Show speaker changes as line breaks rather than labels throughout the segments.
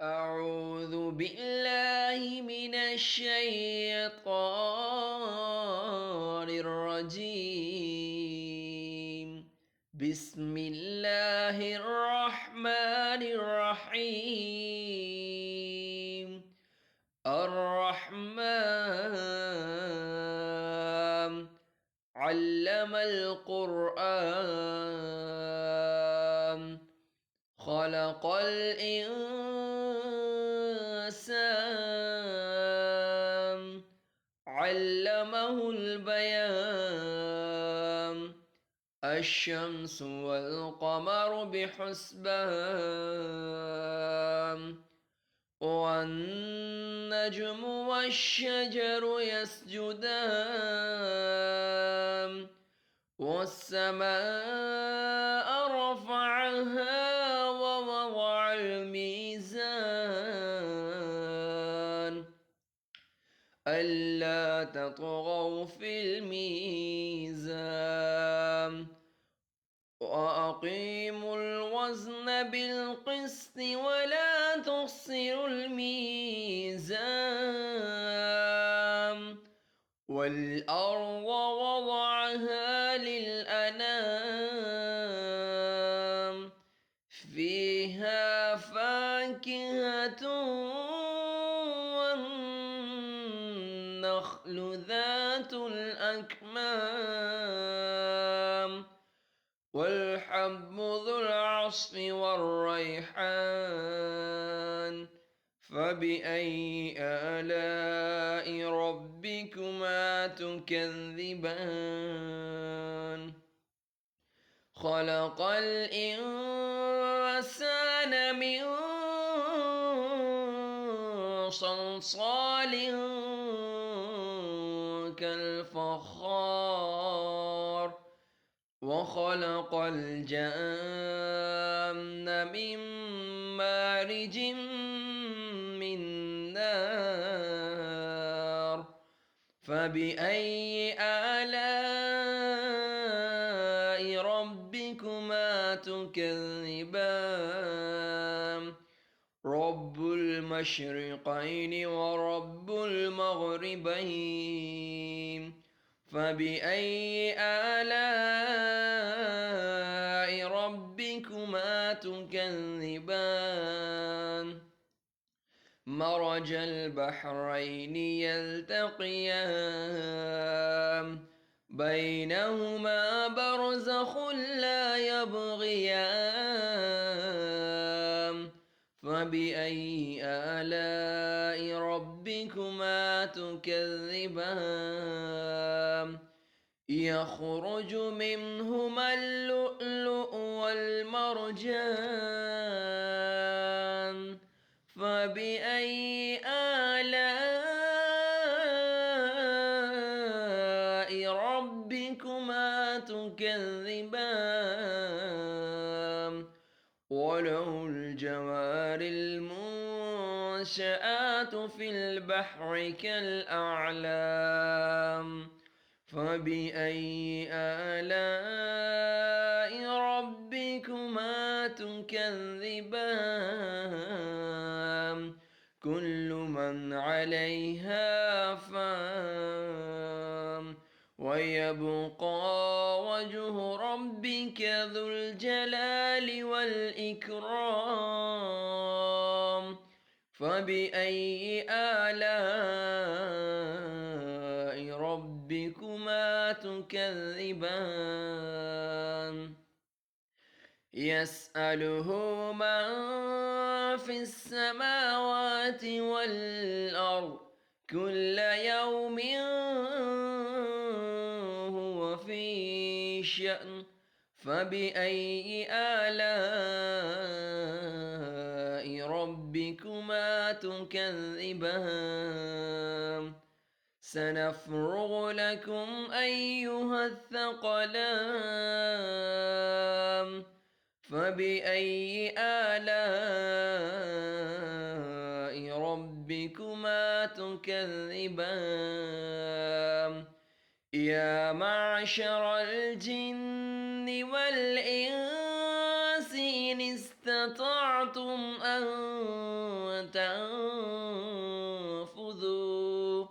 أعوذ بالله من الشيطان الرجيم. بسم الله الرحمن الرحيم. الرحمن علم القرآن خلق الإنسان علمه البيان الشمس والقمر بحسبان والنجم والشجر يسجدان والسماء رفعها ووضع الميزان ألا تطغوا في الميزان وأقيموا الوزن بالقسط ولا تخسروا الميزان والأرض وضعها للأنام فيها فاكهة والنخل ذات الأكمام والحب ذو العصف والريحان فبأي آلاء ربكما تكذبان خلق الإنسان من صلصال كالفخار وخلق الجان من مارج من نار فبأي آلاء ربكما تكذبان رب المشرقين ورب المغربين فبأي آلاء ربكما تكذبان مرج البحرين يلتقيان بينهما برزخ لا يبغيان فبأي آلاء ربكما تكذبان يخرج منهما اللؤلؤ والمرجان فبأي آلاء ربكما تكذبان وله الجوار المنشآت في البحر كالأعلام فبأي آلاء ربكما تكذبان كل من عليها فان ويبقى وجه ربك ذو الجلال والإكرام فبأي آلاء ربكما تكذبان يسأله من في السماوات والأرض كل يوم هو في شأن فبأي آلاء ربكما تكذبان سنفرغ لكم أيها الثقلان فبأي آلاء ربكما تكذبان يا معشر الجن والإنس إن استطعتم أن تنفذوا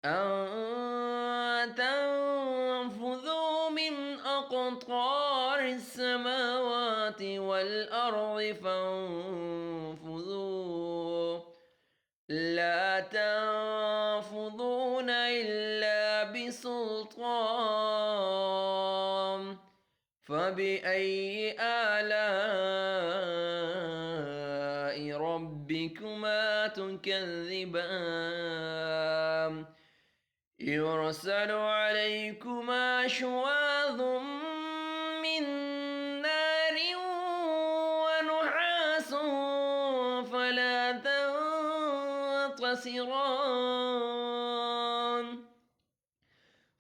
أن تنفذوا من أقطار السماوات والأرض فانفذوا لا تنفذون إلا بسلطان فبأي آلاء ربكما تكذبان يرسل عليكما شواظ من نار ونحاس فلا تنتصران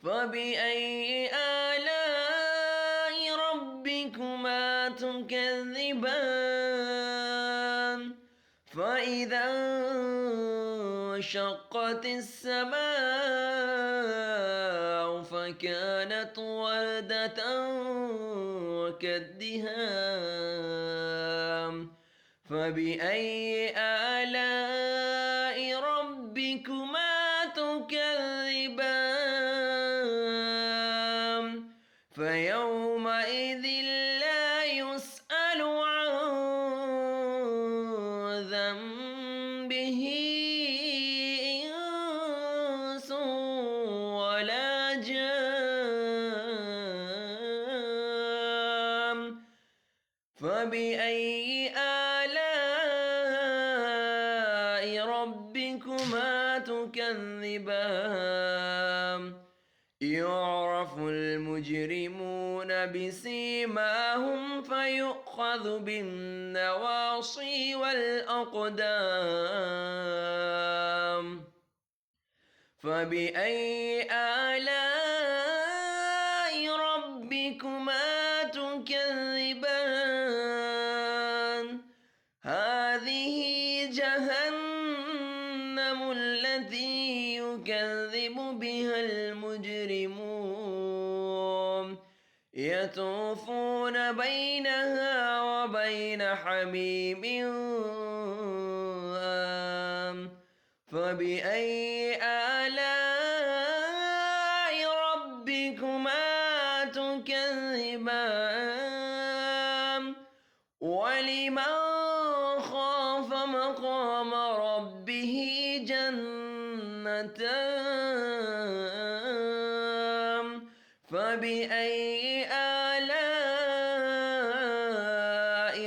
فبأي آلاء ربكما تكذبان فإذا انشقت السماء فكانت وردة كالدهان فبأي آلاء ربكما تكذبان فيومئذ لا يسأل عن ذنبه إنس ولا جان فبأي آلاء ربكما تكذبان يعرف المجرمون بسيماهم فيؤخذ بالنواصي والأقدام فبأي آلاء ربكما تكذبان هذه جهنم التي يكذب بها المجرمون يطوفون بينها وبين حميم آن فبأي آلاء ربكما تكذبان ولمن خاف مقام ربه جنتان فبأي آلاء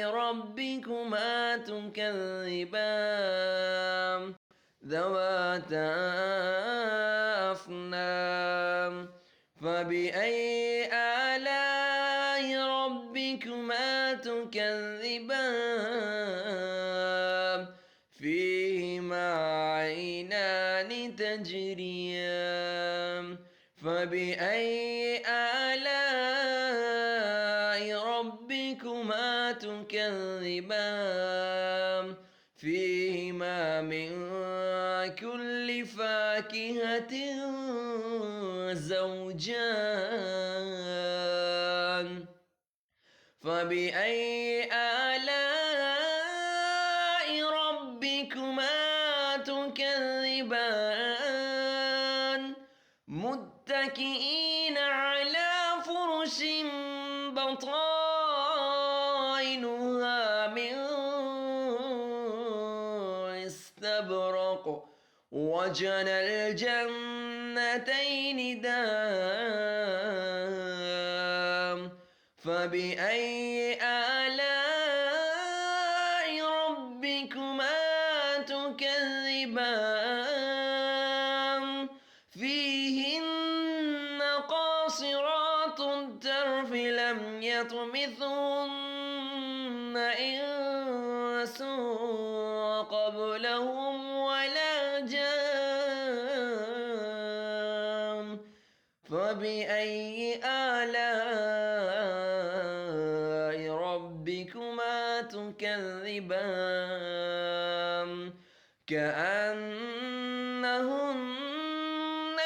ربكما تكذبان ذواتا أفنان فبأي آلاء ربكما تكذبان فيهما عينان تجريان فبأي آلاء ربكما تكذبان فيهما من كل فاكهة زوجان فبأي آلاء ربكما تكذبان متكئين على فرش بطائنها من استبرق وجنى الجنتين دان فبأي آلاء ربكما تكذبان فيهن قاصرات الطرف لم يطمثهن إنس قبلهم ولا جان فبأي آلاء ربكما تكذبان كأنهن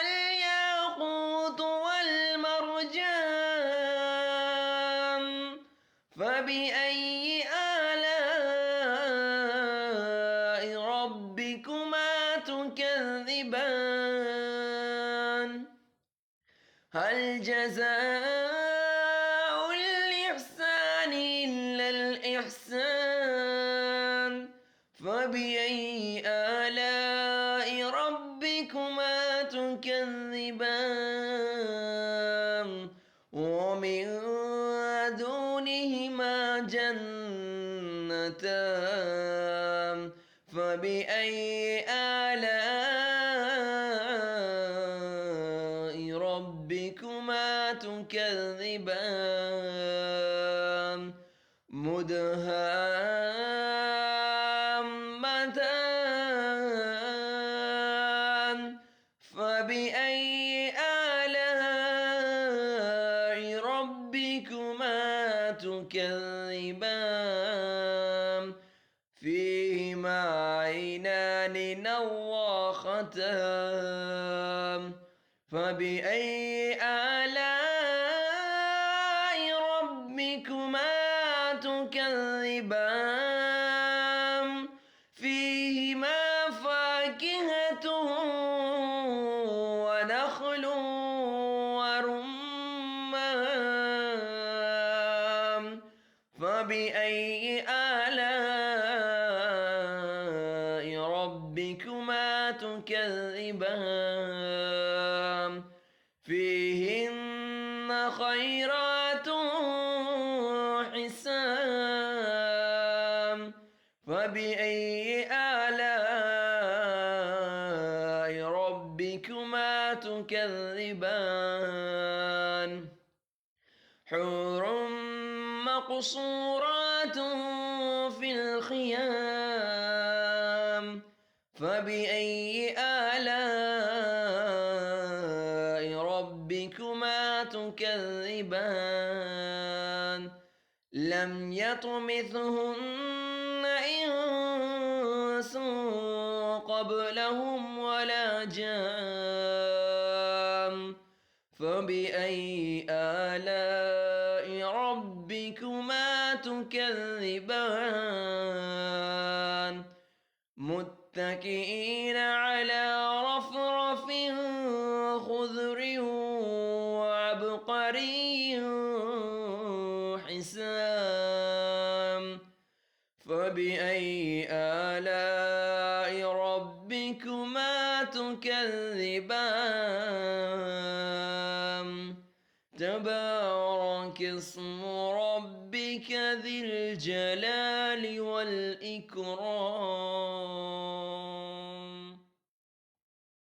الياقوت والمرجان فبأي آلاء هل جزاء الإحسان إلا الإحسان فبأي آلاء ربكما تكذبان ومن دونهما جنتان فبأي آلاء ربكما تكذبان مدهامتان فبأي آلاء ربكما تكذبان فيهما عينان نضاختان فبأي آلاء ربكما تكذبان فيهما فاكهة ونخل ورمان فبأي آلاء ربكما تكذبان فيهن خيرات حسان فبأي آلاء ربكما تكذبان حور مقصورات في الخيام فبأي آلاء ربكما تكذبان لم يطمثهن إنس قبلهم ولا جان فبأي آلاء ربكما تكذبان متكئين على رفرف خضر وعبقري حسان فبأي آلاء ربكما تكذبان تبارك اسم ربك ذي الجلال والإكرام.